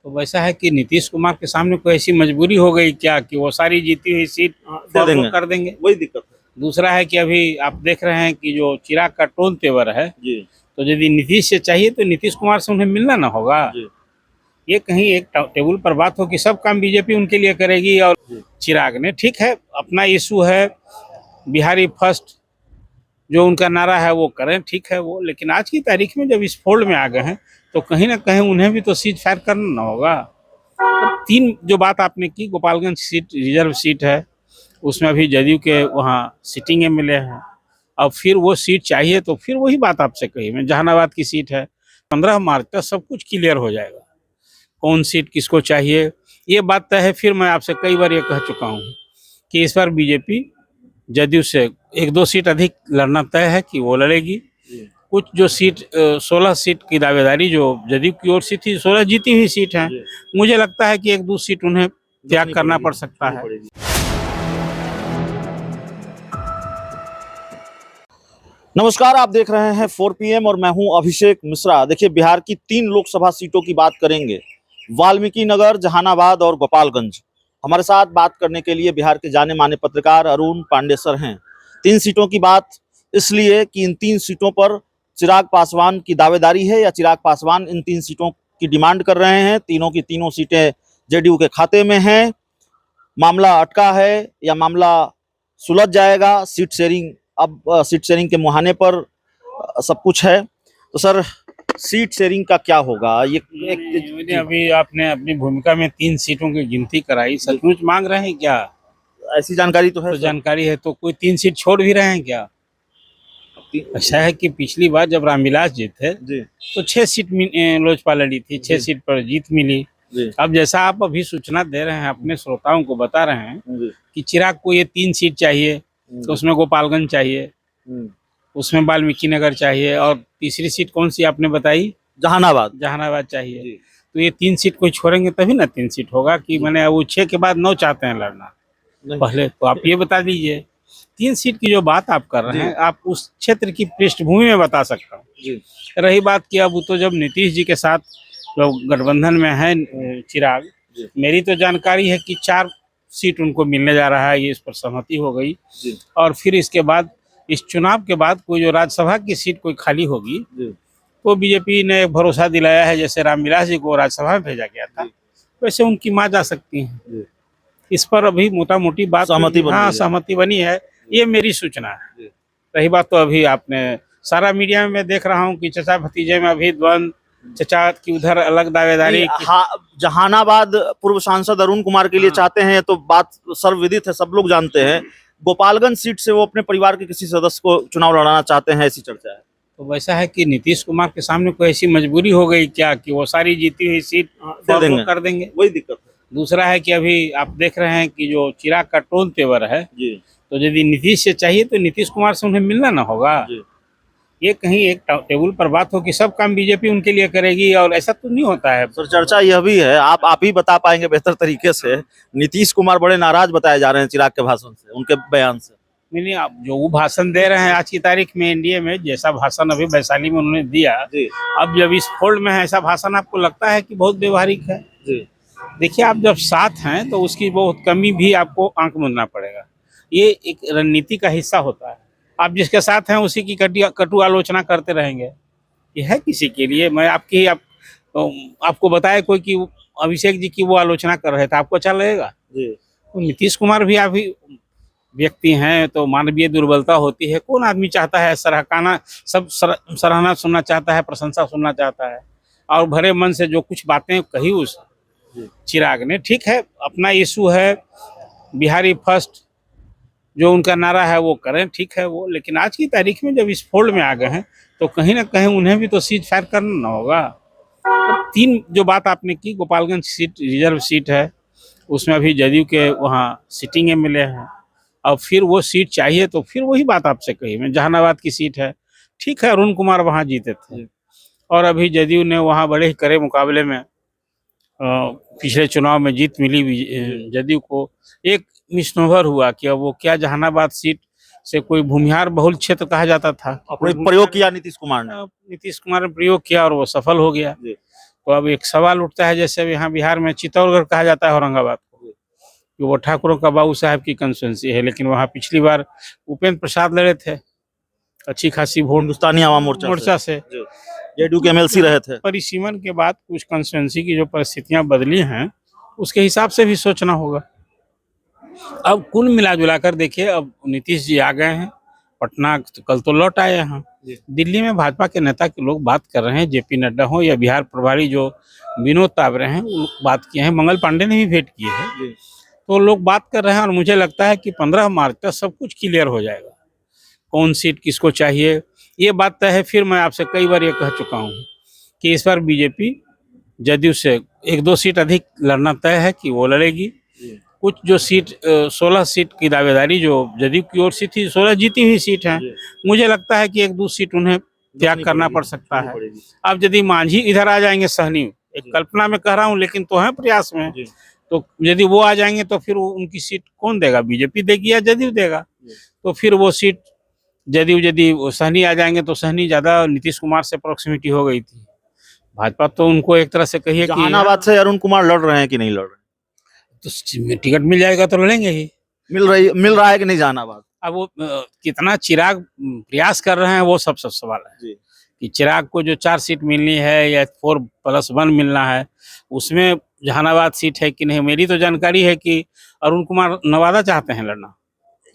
तो वैसा है कि नीतीश कुमार के सामने कोई ऐसी मजबूरी हो गई क्या कि वो सारी जीती हुई सीट दे देंगे, कर देंगे। वही दिक्कत है दूसरा है कि अभी आप देख रहे हैं कि जो चिराग का टोन तेवर है, जी। तो यदि नीतीश से चाहिए तो नीतीश कुमार से उन्हें मिलना ना होगा। जी। ये कहीं एक टेबल पर बात हो कि सब काम बीजेपी उनके लिए करेगी और चिराग ने, ठीक है अपना इशू है बिहारी फर्स्ट, जो उनका नारा है वो करें, ठीक है वो, लेकिन आज की तारीख में जब इस फोल्ड में आ गए हैं तो कहीं ना कहीं उन्हें भी तो सीट फायर करना ना होगा। तीन जो बात आपने की, गोपालगंज सीट रिजर्व सीट है, उसमें अभी जदयू के वहाँ सिटिंग एमएलए हैं, अब फिर वो सीट चाहिए तो फिर वही बात आपसे कही मैं, जहानाबाद की सीट है, 15 मार्च तक सब कुछ क्लियर हो जाएगा कौन सीट किसको चाहिए। ये बात तय है। फिर मैं आपसे कई बार ये कह चुका हूँ कि इस बार बीजेपी जदयू से 1-2 सीट अधिक लड़ना तय है कि वो लड़ेगी। कुछ जो सीट 16 सीट की दावेदारी जो जदयू की ओर से थी, 16 जीती हुई सीट है, मुझे लगता है कि 1-2 सीट उन्हें त्याग करना पड़ सकता है। नमस्कार, आप देख रहे हैं 4 PM और मैं हूं अभिषेक मिश्रा। देखिए, बिहार की 3 लोकसभा सीटों की बात करेंगे, वाल्मीकि नगर, जहानाबाद और गोपालगंज। हमारे साथ बात करने के लिए बिहार के जाने माने पत्रकार अरुण पांडे सर हैं। 3 सीटों की बात इसलिए कि इन 3 सीटों पर चिराग पासवान की दावेदारी है या चिराग पासवान इन 3 सीटों की डिमांड कर रहे हैं। तीनों की तीनों सीटें जेडीयू के खाते में हैं। मामला अटका है या मामला सुलझ जाएगा, सीट शेयरिंग के मुहाने पर सब कुछ है। तो सर, सीट शेयरिंग का क्या होगा? अभी आपने अपनी भूमिका में 3 सीटों की गिनती कराई, सचमुच मांग रहे हैं क्या? ऐसी जानकारी तो है। तो जानकारी है तो कोई 3 सीट छोड़ भी रहे हैं क्या? ऐसा है कि पिछली बार जब रामविलास जी थे तो 6 सीट लोजपा लड़ी थी, 6 सीट पर जीत मिली। अब जैसा आप अभी सूचना दे रहे हैं, अपने श्रोताओं को बता रहे हैं कि चिराग को ये 3 सीट चाहिए, तो उसमें गोपालगंज चाहिए, उसमें वाल्मीकि नगर चाहिए, और तीसरी सीट कौन सी आपने बताई? जहानाबाद चाहिए। तो ये 3 सीट कोई छोड़ेंगे तभी ना 3 सीट होगा कि मैंने वो 6 के बाद 9 चाहते हैं लड़ना। पहले तो आप ये बता दीजिए, 3 सीट की जो बात आप कर रहे हैं, आप उस क्षेत्र की पृष्ठभूमि में बता सकता हूँ। रही बात कि अब तो जब नीतीश जी के साथ जो गठबंधन में है चिराग, मेरी तो जानकारी है कि 4 सीट उनको मिलने जा रहा है, ये इस पर सहमति हो गई। और फिर इसके बाद इस चुनाव के बाद कोई जो राज्यसभा की सीट कोई खाली होगी तो बीजेपी ने भरोसा दिलाया है, जैसे रामविलास जी को राज्यसभा में भेजा गया था वैसे उनकी मां जा सकती हैं। इस पर अभी मोटा मोटी बात सहमति बनी है, ये मेरी सूचना है। रही बात तो अभी आपने सारा मीडिया में मैं देख रहा हूँ कि चचा भतीजे में अभी द्वंद, चचा की उधर अलग दावेदारी। जहानाबाद पूर्व सांसद अरुण कुमार के लिए चाहते हैं, तो बात सर्वविदित है, सब लोग जानते हैं। गोपालगंज सीट से वो अपने परिवार के किसी सदस्य को चुनाव लड़ाना चाहते हैं, ऐसी चर्चा है। तो वैसा है कि नीतीश कुमार के सामने कोई ऐसी मजबूरी हो गई क्या कि वो सारी जीती हुई सीट कर देंगे, वही दिक्कत है। दूसरा है कि अभी आप देख रहे हैं कि जो चिराग का टोन तेवर है, तो यदि नीतीश से चाहिए तो नीतीश कुमार से उन्हें मिलना ना होगा। ये कहीं एक टेबल पर बात हो कि सब काम बीजेपी उनके लिए करेगी, और ऐसा तो नहीं होता है। सर, चर्चा यह भी है, आप ही बता पाएंगे बेहतर तरीके से, नीतीश कुमार बड़े नाराज बताए जा रहे हैं चिराग के भाषण से, उनके बयान से। नहीं, आप जो वो भाषण दे रहे हैं आज की तारीख में एनडीए में, जैसा भाषण अभी वैशाली में उन्होंने दिया, अब जब इस फोल्ड में है ऐसा भाषण आपको लगता है कि बहुत व्यवहारिक है? देखिए, आप जब साथ हैं तो उसकी बहुत कमी भी आपको आंख मूंदना पड़ेगा। ये एक रणनीति का हिस्सा होता है। आप जिसके साथ हैं उसी की कटु आलोचना करते रहेंगे, ये है किसी के लिए? मैं आपको बताया कोई कि अभिषेक जी की वो आलोचना कर रहे थे, आपको अच्छा लगेगा? तो नीतीश कुमार भी अभी व्यक्ति हैं, तो मानवीय दुर्बलता होती है। कौन आदमी चाहता है सराहना सुनना चाहता है, प्रशंसा सुनना चाहता है, और भरे मन से जो कुछ बातें कही उस चिराग ने, ठीक है अपना इशू है बिहारी फर्स्ट, जो उनका नारा है वो करें, ठीक है वो, लेकिन आज की तारीख में जब इस फोल्ड में आ गए हैं तो कहीं ना कहीं उन्हें भी तो सीट फायर करना ना होगा। 3 जो बात आपने की, गोपालगंज सीट रिजर्व सीट है, उसमें अभी जदयू के वहाँ सिटिंग एमएलए हैं, और फिर वो सीट चाहिए तो फिर वही बात आपसे कही मैं, जहानाबाद की सीट है, ठीक है अरुण कुमार वहाँ जीते थे, और अभी जदयू ने वहाँ बड़े ही कड़े मुकाबले में पिछले चुनाव में जीत मिली जदयू को। एक मिसनोवर हुआ कि अब वो क्या जहानाबाद सीट से कोई भूमिहार बहुल क्षेत्र कहा जाता था, प्रयोग किया नीतीश कुमार ने प्रयोग किया और वो सफल हो गया। तो अब एक सवाल उठता है, जैसे अब यहाँ बिहार में चित्तौड़गढ़ कहा जाता है औरंगाबाद को, कि वो ठाकुरों का बाबू साहब की कंस्टिट्यूंसी है, लेकिन वहाँ पिछली बार उपेंद्र प्रसाद लड़े थे अच्छी खासी वोट हिंदुस्तानी आवाम मोर्चा से। जेडीयू के एमएलसी रहे थे। परिसीमन के बाद कुछ कंस्टिट्यूंसी की जो परिस्थितियां बदली हैं, उसके हिसाब से भी सोचना होगा। अब कुल मिला जुला कर देखिए, अब नीतीश जी आ गए हैं पटना, कल तो लौट आए यहाँ। दिल्ली में भाजपा के नेता के लोग बात कर रहे हैं, जेपी नड्डा हो या बिहार प्रभारी जो विनोद तावरे हैं, वो बात किए हैं, मंगल पांडे ने भी भेंट की है, तो लोग बात कर रहे हैं। और मुझे लगता है कि 15 मार्च तक सब कुछ क्लियर हो जाएगा, कौन सीट किसको चाहिए, ये बात तय है। फिर मैं आपसे कई बार ये कह चुका हूँ कि इस बार बीजेपी जदयू से 1-2 सीट अधिक लड़ना तय है कि वो लड़ेगी। कुछ जो सीट 16 सीट की दावेदारी जो जदयू की ओर से थी, 16 जीती हुई सीट है, मुझे लगता है कि 1-2 सीट उन्हें त्याग करना पड़ सकता है। अब यदि मांझी इधर आ जाएंगे, सहनी, एक कल्पना में कह रहा हूँ लेकिन तो है प्रयास में, तो यदि वो आ जाएंगे तो फिर उनकी सीट कौन देगा, बीजेपी देगी या जदयू देगा? तो फिर वो सीट जदयू, यदि सहनी आ जाएंगे तो सहनी ज्यादा नीतीश कुमार से प्रॉक्सिमिटी हो गई थी, भाजपा तो उनको एक तरह से कहिए कि जहानाबाद से अरुण कुमार लड़ रहे हैं कि नहीं लड़ रहे? तो टिकट मिल जाएगा तो लड़ेंगे ही। मिल रहा है कि नहीं जहानाबाद? अब वो कितना चिराग प्रयास कर रहे हैं, वो सब सवाल है कि चिराग को जो 4 सीट मिलनी है या 4+1 मिलना है, उसमें जहानाबाद सीट है कि नहीं। मेरी तो जानकारी है कि अरुण कुमार नवादा चाहते हैं लड़ना।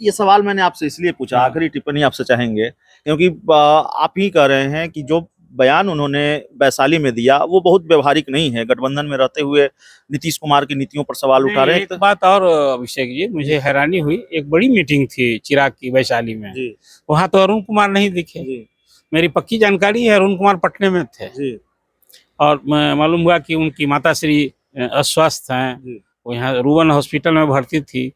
ये सवाल मैंने आपसे इसलिए पूछा, आखिरी टिप्पणी आपसे चाहेंगे, क्योंकि आप ही कह रहे हैं कि जो बयान उन्होंने वैशाली में दिया वो बहुत व्यवहारिक नहीं है। गठबंधन में रहते हुए नीतीश कुमार की नीतियों पर सवाल उठा रहे हैं। एक बात और अभिषेक जी, मुझे हैरानी हुई, एक बड़ी मीटिंग थी चिराग की वैशाली में, वहां तो अरुण कुमार नहीं दिखे। मेरी पक्की जानकारी है अरुण कुमार पटने में थे, और मालूम हुआ कि उनकी माता श्री अस्वस्थ हैं, वो यहाँ रूबन हॉस्पिटल में भर्ती थी।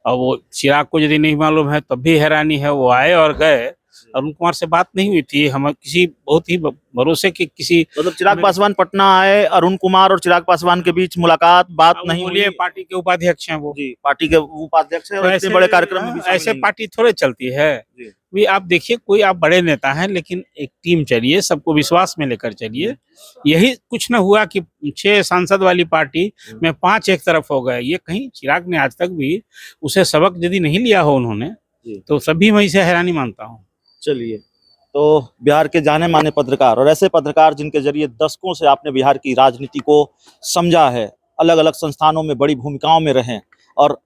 और वो चिराग को यदि नहीं मालूम है तब भी हैरानी है, वो आए और गए, अरुण कुमार से बात नहीं हुई थी। हम किसी बहुत ही भरोसे के किसी, मतलब चिराग पासवान पटना आए, अरुण कुमार और चिराग पासवान के बीच मुलाकात, बात नहीं हुई? पार्टी के उपाध्यक्ष हैं वो, पार्टी के उपाध्यक्ष हैं, और इतने बड़े कार्यक्रम में ऐसे पार्टी थोड़े चलती है। भी आप देखिए, कोई आप बड़े नेता हैं लेकिन एक टीम चलिए, सबको विश्वास में लेकर चलिए। यही कुछ न हुआ कि 6 सांसद वाली पार्टी में 5 एक तरफ हो गए। ये कहीं चिराग ने आज तक भी उसे सबक यदि नहीं लिया हो उन्होंने, तो सभी मैं इसे हैरानी मानता हूँ। चलिए, तो बिहार के जाने माने पत्रकार, और ऐसे पत्रकार जिनके जरिए दशकों से आपने बिहार की राजनीति को समझा है, अलग अलग संस्थानों में बड़ी भूमिकाओं में रहे, और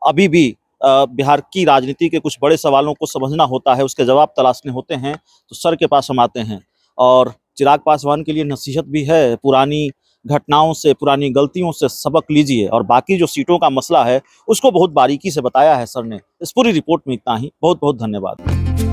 अभी भी बिहार की राजनीति के कुछ बड़े सवालों को समझना होता है, उसके जवाब तलाशने होते हैं, तो सर के पास हम आते हैं। और चिराग पासवान के लिए नसीहत भी है, पुरानी घटनाओं से, पुरानी गलतियों से सबक लीजिए, और बाकी जो सीटों का मसला है उसको बहुत बारीकी से बताया है सर ने। इस पूरी रिपोर्ट में इतना ही। बहुत बहुत धन्यवाद।